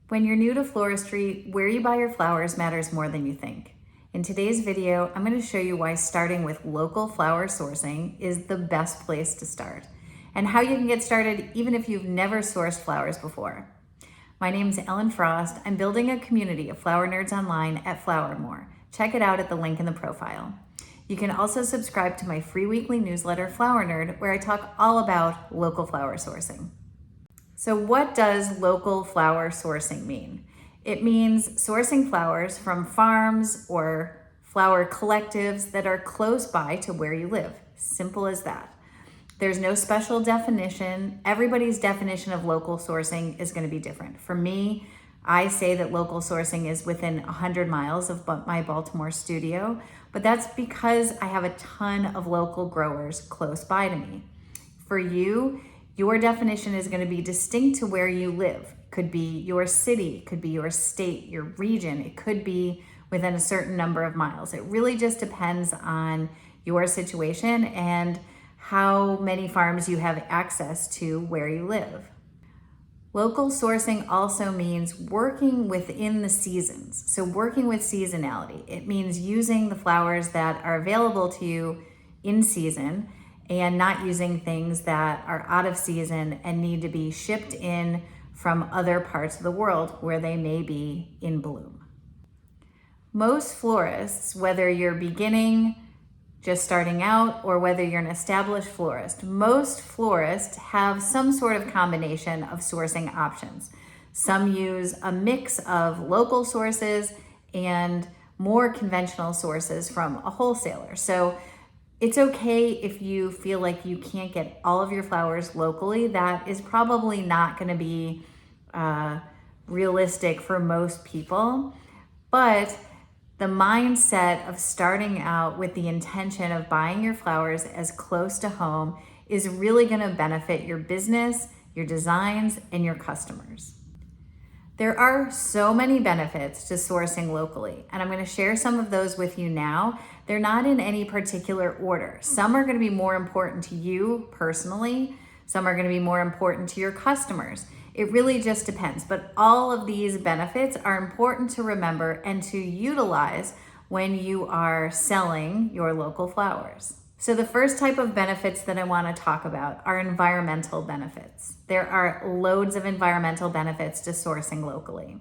When you're new to floristry, where you buy your flowers matters more than you think. In today's video, I'm going to show you why starting with local flower sourcing is the best place to start, and how you can get started even if you've never sourced flowers before. My name is Ellen Frost. I'm building a community of flower nerds online at Flower More. Check it out at the link in the profile. You can also subscribe to my free weekly newsletter, Flower Nerd, where I talk all about local flower sourcing. So what does local flower sourcing mean? It means sourcing flowers from farms or flower collectives that are close by to where you live. Simple as that. There's no special definition. Everybody's definition of local sourcing is going to be different. For me, I say that local sourcing is within 100 miles of my Baltimore studio, but that's because I have a ton of local growers close by to me. For you, your definition is going to be distinct to where you live. Could be your city, could be your state, your region. It could be within a certain number of miles. It really just depends on your situation and how many farms you have access to where you live. Local sourcing also means working within the seasons. So working with seasonality. It means using the flowers that are available to you in season and not using things that are out of season and need to be shipped in from other parts of the world where they may be in bloom. Most florists, whether you're beginning, just starting out, or whether you're an established florist, most florists have some sort of combination of sourcing options. Some use a mix of local sources and more conventional sources from a wholesaler. So it's okay if you feel like you can't get all of your flowers locally. That is probably not going to be realistic for most people. But the mindset of starting out with the intention of buying your flowers as close to home is really going to benefit your business, your designs, and your customers. There are so many benefits to sourcing locally, and I'm going to share some of those with you now. They're not in any particular order. Some are going to be more important to you personally. Some are going to be more important to your customers. It really just depends, but all of these benefits are important to remember and to utilize when you are selling your local flowers. So the first type of benefits that I want to talk about are environmental benefits. There are loads of environmental benefits to sourcing locally.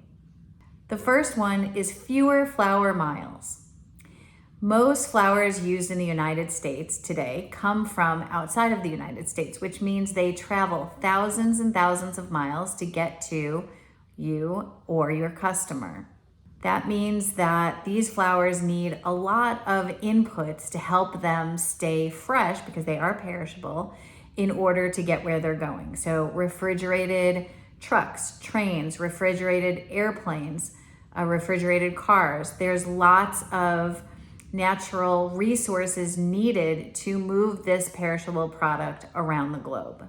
The first one is fewer flower miles. Most flowers used in the United States today come from outside of the United States, which means they travel thousands and thousands of miles to get to you or your customer. That means that these flowers need a lot of inputs to help them stay fresh, because they are perishable, in order to get where they're going. So refrigerated trucks, trains, refrigerated airplanes, refrigerated cars. There's lots of natural resources needed to move this perishable product around the globe.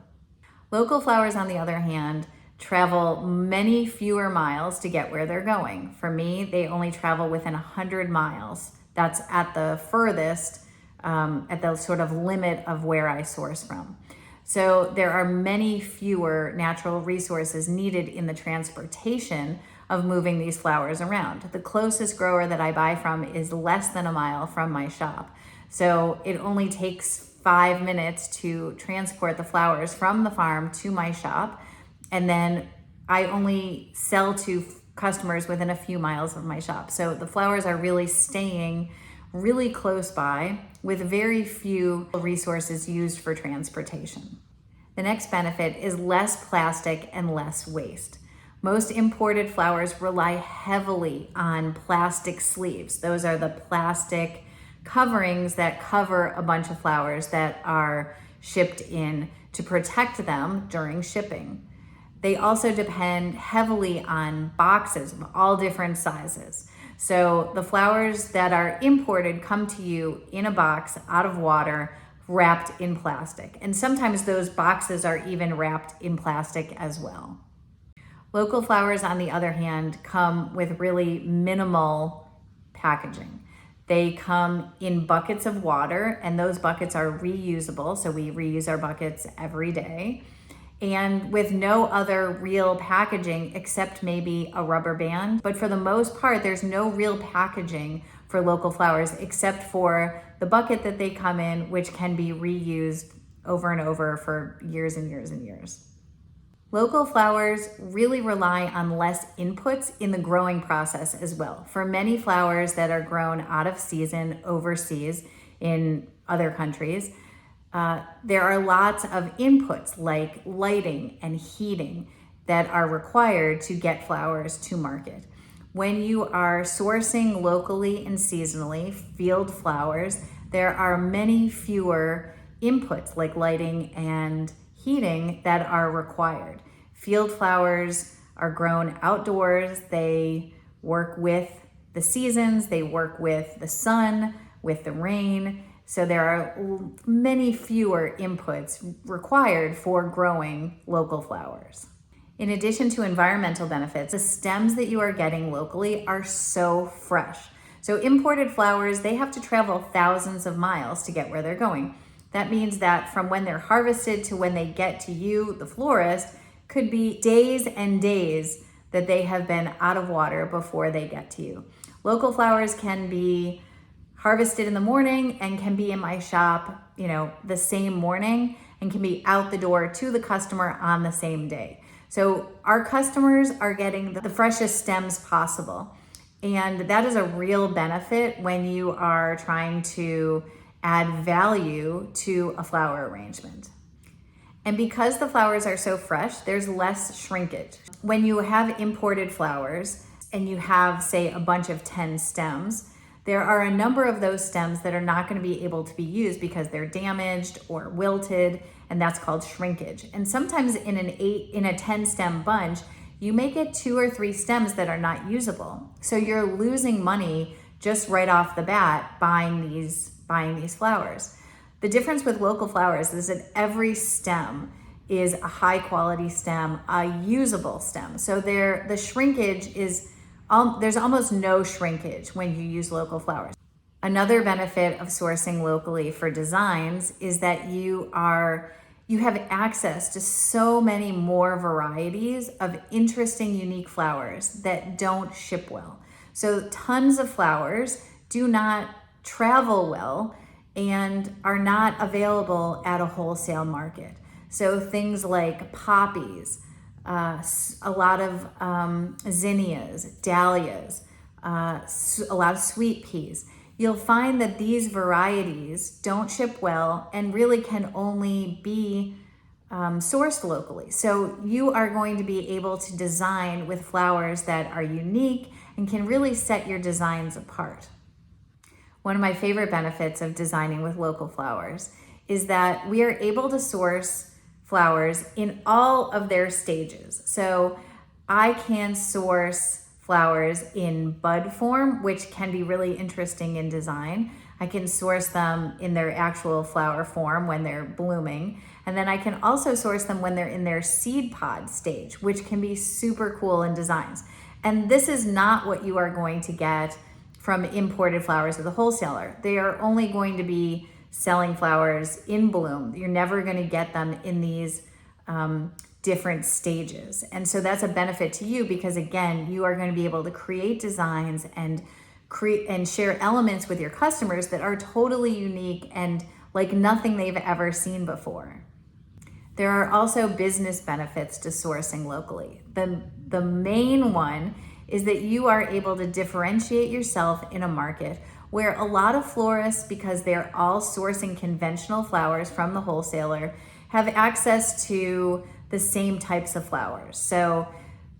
Local flowers, on the other hand, travel many fewer miles to get where they're going. For me, they only travel within 100 miles. That's at the furthest, at the sort of limit of where I source from. So there are many fewer natural resources needed in the transportation of moving these flowers around. The closest grower that I buy from is less than a mile from my shop. So it only takes 5 minutes to transport the flowers from the farm to my shop. And then I only sell to customers within a few miles of my shop. So the flowers are really staying really close by with very few resources used for transportation. The next benefit is less plastic and less waste. Most imported flowers rely heavily on plastic sleeves. Those are the plastic coverings that cover a bunch of flowers that are shipped in to protect them during shipping. They also depend heavily on boxes of all different sizes. So the flowers that are imported come to you in a box out of water, wrapped in plastic. And sometimes those boxes are even wrapped in plastic as well. Local flowers, on the other hand, come with really minimal packaging. They come in buckets of water, and those buckets are reusable. So we reuse our buckets every day. and with no other real packaging except maybe a rubber band. But for the most part, there's no real packaging for local flowers except for the bucket that they come in, which can be reused over and over for years and years and years. Local flowers really rely on less inputs in the growing process as well. For many flowers that are grown out of season overseas in other countries, there are lots of inputs like lighting and heating that are required to get flowers to market. When you are sourcing locally and seasonally field flowers, there are many fewer inputs like lighting and heating that are required. Field flowers are grown outdoors. They work with the seasons, they work with the sun, with the rain. So there are many fewer inputs required for growing local flowers. In addition to environmental benefits, the stems that you are getting locally are so fresh. So imported flowers, they have to travel thousands of miles to get where they're going. That means that from when they're harvested to when they get to you, the florist, could be days and days that they have been out of water before they get to you. Local flowers can be harvested in the morning and can be in my shop, the same morning, and can be out the door to the customer on the same day. So our customers are getting the freshest stems possible. And that is a real benefit when you are trying to add value to a flower arrangement. And because the flowers are so fresh, there's less shrinkage. When you have imported flowers and you have, say, a bunch of 10 stems, there are a number of those stems that are not going to be able to be used because they're damaged or wilted, and that's called shrinkage. And sometimes in a 10 stem bunch, you may get 2 or 3 stems that are not usable. So you're losing money just right off the bat buying these flowers. The difference with local flowers is that every stem is a high quality stem, a usable stem. So the shrinkage is, there's almost no shrinkage when you use local flowers. Another benefit of sourcing locally for designs is that you have access to so many more varieties of interesting, unique flowers that don't ship well. So tons of flowers do not travel well and are not available at a wholesale market. So things like poppies, a lot of zinnias, dahlias, a lot of sweet peas. You'll find that these varieties don't ship well and really can only be sourced locally. So you are going to be able to design with flowers that are unique and can really set your designs apart. One of my favorite benefits of designing with local flowers is that we are able to source flowers in all of their stages. So I can source flowers in bud form, which can be really interesting in design. I can source them in their actual flower form when they're blooming. And then I can also source them when they're in their seed pod stage, which can be super cool in designs. And this is not what you are going to get from imported flowers with a wholesaler. They are only going to be selling flowers in bloom. You're never going to get them in these different stages. And so that's a benefit to you because again, you are going to be able to create designs and share elements with your customers that are totally unique and like nothing they've ever seen before. There are also business benefits to sourcing locally. The main one is that you are able to differentiate yourself in a market where a lot of florists, because they're all sourcing conventional flowers from the wholesaler, have access to the same types of flowers. So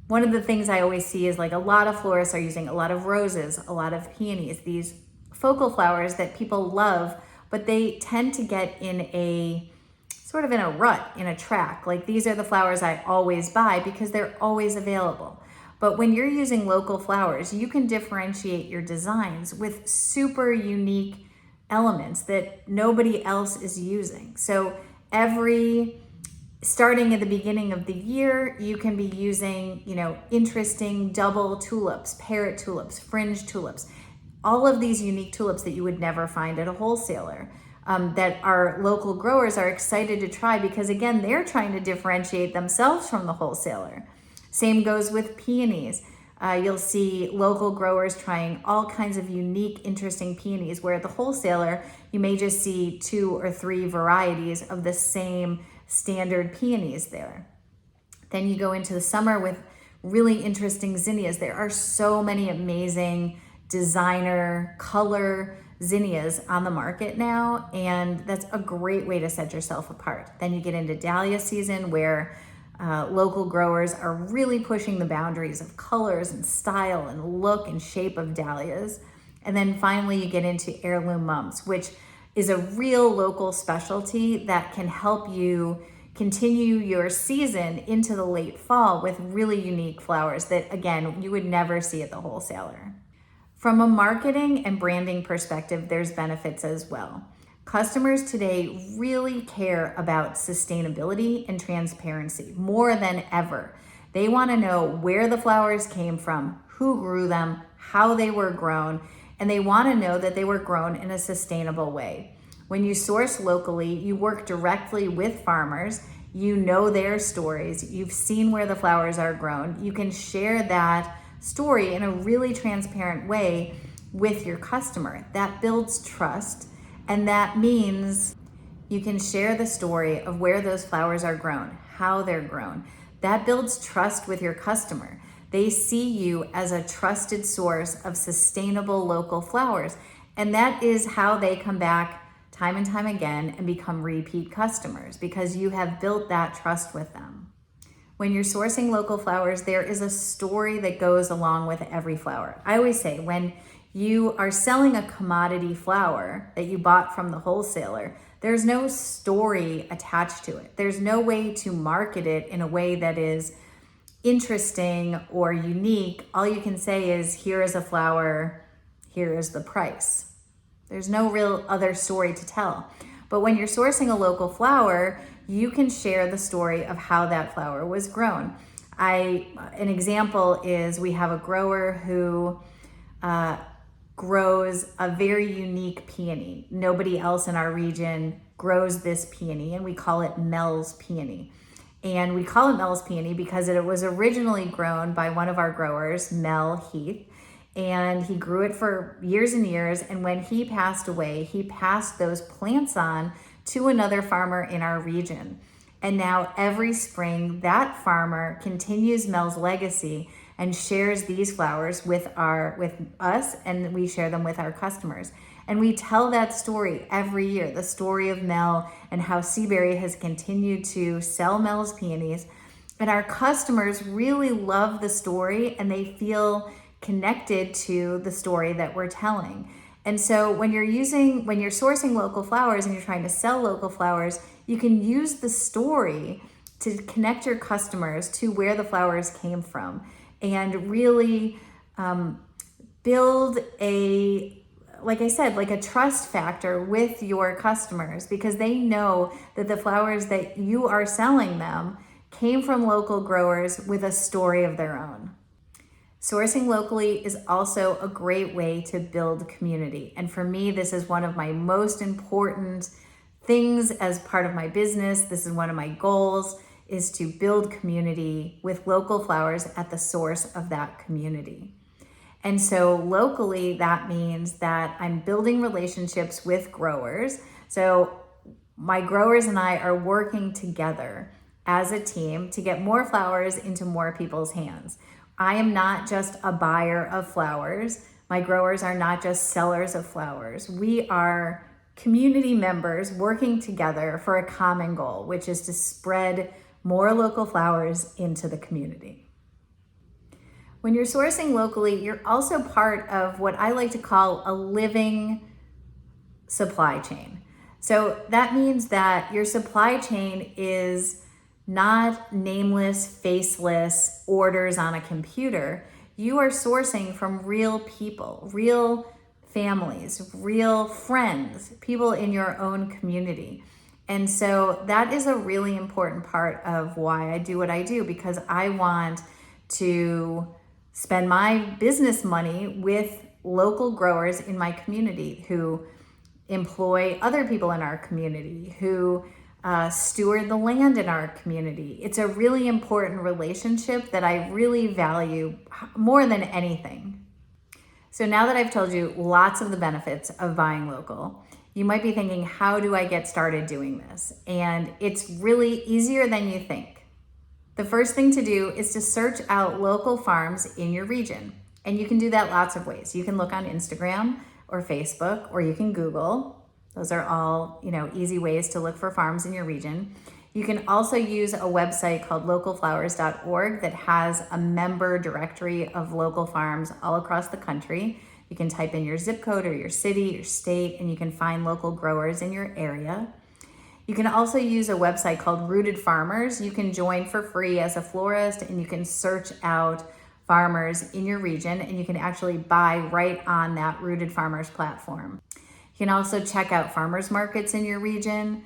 one of the things I always see is like a lot of florists are using a lot of roses, a lot of peonies, these focal flowers that people love, but they tend to get in a sort of in a rut, in a track. Like these are the flowers I always buy because they're always available. But when you're using local flowers, you can differentiate your designs with super unique elements that nobody else is using. So starting at the beginning of the year, you can be using, interesting double tulips, parrot tulips, fringe tulips, all of these unique tulips that you would never find at a wholesaler. that our local growers are excited to try because, again, they're trying to differentiate themselves from the wholesaler. Same goes with peonies. You'll see local growers trying all kinds of unique, interesting peonies, where at the wholesaler, you may just see 2 or 3 varieties of the same standard peonies there. Then you go into the summer with really interesting zinnias. There are so many amazing designer color zinnias on the market now, and that's a great way to set yourself apart. Then you get into dahlia season, where local growers are really pushing the boundaries of colors and style and look and shape of dahlias. And then finally you get into heirloom mums, which is a real local specialty that can help you continue your season into the late fall with really unique flowers that, again, you would never see at the wholesaler. From a marketing and branding perspective, there's benefits as well. Customers today really care about sustainability and transparency more than ever. They want to know where the flowers came from, who grew them, how they were grown, and they want to know that they were grown in a sustainable way. When you source locally, you work directly with farmers, you know their stories, you've seen where the flowers are grown, you can share that story in a really transparent way with your customer. That builds trust, and that means you can share the story of where those flowers are grown, how they're grown. That builds trust with your customer. They see you as a trusted source of sustainable local flowers, and that is how they come back time and time again and become repeat customers, because you have built that trust with them. When you're sourcing local flowers, there is a story that goes along with every flower. I always say, when you are selling a commodity flower that you bought from the wholesaler, there's no story attached to it. There's no way to market it in a way that is interesting or unique. All you can say is, here is a flower, here is the price. There's no real other story to tell. But when you're sourcing a local flower, you can share the story of how that flower was grown. An example is, we have a grower who grows a very unique peony. Nobody else in our region grows this peony, and we call it Mel's peony. And we call it Mel's peony because it was originally grown by one of our growers, Mel Heath, and he grew it for years and years. And when he passed away, he passed those plants on to another farmer in our region. And now every spring, that farmer continues Mel's legacy and shares these flowers with us, and we share them with our customers. And we tell that story every year, the story of Mel and how Seabury has continued to sell Mel's peonies. And our customers really love the story, and they feel connected to the story that we're telling. And so when you're sourcing local flowers and you're trying to sell local flowers, you can use the story to connect your customers to where the flowers came from, and really build like I said, like a trust factor with your customers, because they know that the flowers that you are selling them came from local growers with a story of their own. Sourcing locally is also a great way to build community. And for me, this is one of my most important things as part of my business. This is one of my goals, is to build community with local flowers at the source of that community. And so locally, that means that I'm building relationships with growers. So my growers and I are working together as a team to get more flowers into more people's hands. I am not just a buyer of flowers. My growers are not just sellers of flowers. We are community members working together for a common goal, which is to spread more local flowers into the community. When you're sourcing locally, you're also part of what I like to call a living supply chain. So that means that your supply chain is not nameless, faceless orders on a computer. You are sourcing from real people, real families, real friends, people in your own community. And so that is a really important part of why I do what I do, because I want to spend my business money with local growers in my community who employ other people in our community, who steward the land in our community. It's a really important relationship that I really value more than anything. So now that I've told you lots of the benefits of buying local, you might be thinking, how do I get started doing this? And it's really easier than you think. The first thing to do is to search out local farms in your region. And you can do that lots of ways. You can look on Instagram or Facebook, or you can Google. Those are all, easy ways to look for farms in your region. You can also use a website called localflowers.org that has a member directory of local farms all across the country. You can type in your zip code or your city, your state, and you can find local growers in your area. You can also use a website called Rooted Farmers. You can join for free as a florist, and you can search out farmers in your region, and you can actually buy right on that Rooted Farmers platform. You can also check out farmers markets in your region.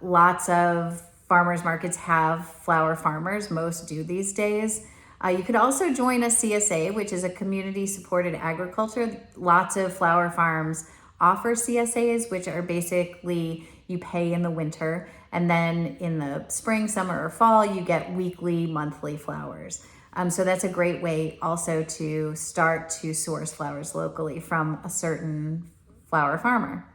Lots of farmers markets have flower farmers, most do these days. You could also join a CSA, which is a community supported agriculture. Lots of flower farms offer CSAs, which are basically you pay in the winter, and then in the spring, summer, or fall, you get weekly, monthly flowers. So that's a great way also to start to source flowers locally from a certain flower farmer.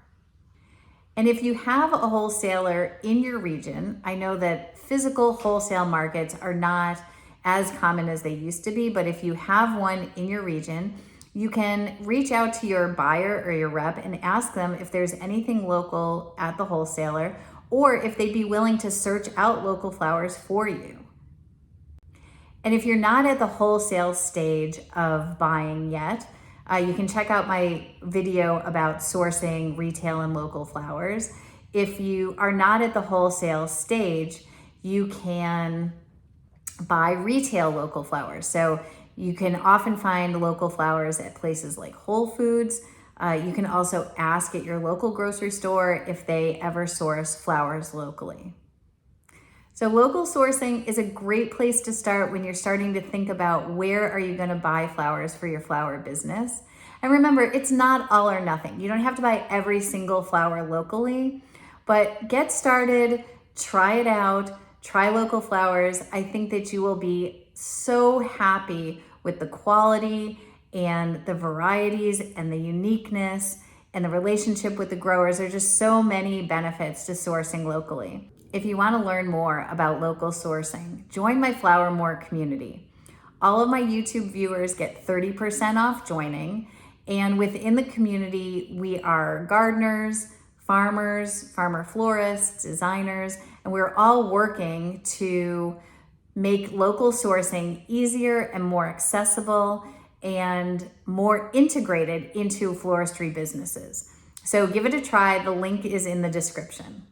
And if you have a wholesaler in your region, I know that physical wholesale markets are not as common as they used to be, but if you have one in your region, you can reach out to your buyer or your rep and ask them if there's anything local at the wholesaler, or if they'd be willing to search out local flowers for you. And if you're not at the wholesale stage of buying yet, you can check out my video about sourcing retail and local flowers. If you are not at the wholesale stage, you can buy retail local flowers. So you can often find local flowers at places like Whole Foods. You can also ask at your local grocery store if they ever source flowers locally. So local sourcing is a great place to start when you're starting to think about where are you going to buy flowers for your flower business. And remember, it's not all or nothing. You don't have to buy every single flower locally, but get started, try it out, try local flowers. I think that you will be so happy with the quality and the varieties and the uniqueness and the relationship with the growers. There are just so many benefits to sourcing locally. If you want to learn more about local sourcing, join my Flower More community. All of my YouTube viewers get 30% off joining. And within the community, we are gardeners, farmers, farmer florists, designers, and we're all working to make local sourcing easier and more accessible and more integrated into floristry businesses. So give it a try. The link is in the description.